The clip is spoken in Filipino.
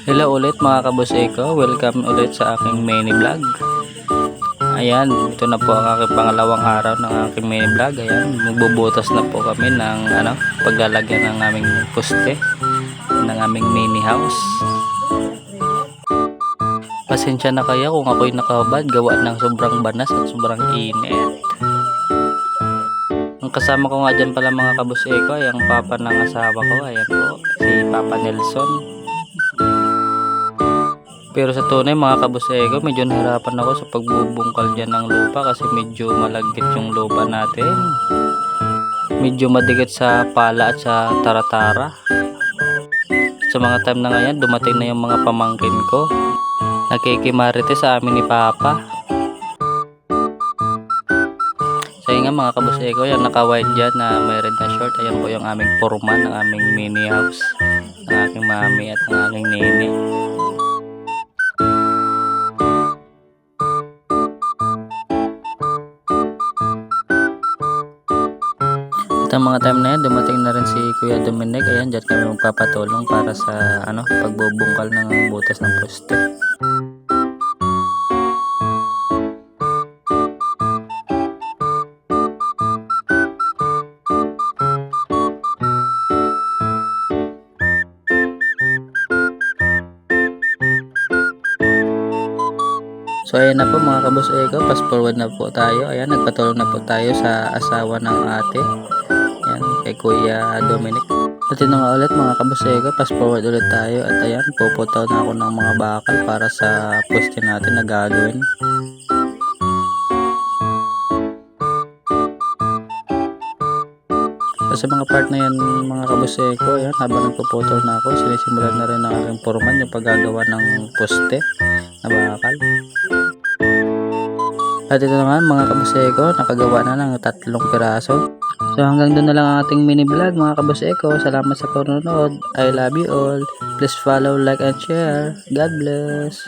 Hello ulit mga kabuseko, welcome ulit sa aking mini vlog. Ayan, ito na po ang aking pangalawang araw ng aking mini vlog. Ayan, magbubutas na po kami ng paglalagyan ng aming poste ng aming mini house. Pasensya na kayo kung ako'y nakahubad gawa ng sobrang banas at sobrang init. Ang kasama ko nga dyan pala mga kabuseko ay ang papa ng asawa ko. Ayan po, si Papa Nelson. Pero sa tunay mga kabuseko, medyo nahirapan ako sa pagbubungkal dyan ng lupa kasi medyo malagkit yung lupa natin. Medyo madikit sa pala at sa taratara. Sa mga time na ngayon, dumating na yung mga pamangkin ko. Nakikimarite sa amin ni Papa. So yun nga mga kabuseko, yan naka-white dyan na may red na short. Ayan po yung aming foreman ng aming mini house. Ng aking mami at ng aking nene. At ang mga time na yan, dumating na rin si Kuya Dominic. Ayan, dyan kami magpapatulong para sa pagbubungkal ng butas ng poste. So ayan na po mga kabuseko, fast forward na po tayo. Ayan, nagpatulong na po tayo sa asawa ng ate. Ayan, kay Kuya Dominic. At yun nga ulit mga kabuseko, fast forward ulit tayo. At ayan, puputaw na ako ng mga bakal para sa poste natin na gagawin. So, sa mga part na yan mga kabuseko, ayan, habang nagpuputol na ako, sinisimulan na rin ng aking foreman yung paggagawa ng poste na bakal. At ito naman mga kabuseko, nakagawa na ng 3 piraso. So hanggang doon na lang ang ating mini vlog mga kabuseko. Salamat sa panonood. I love you all. Please follow, like and share. God bless.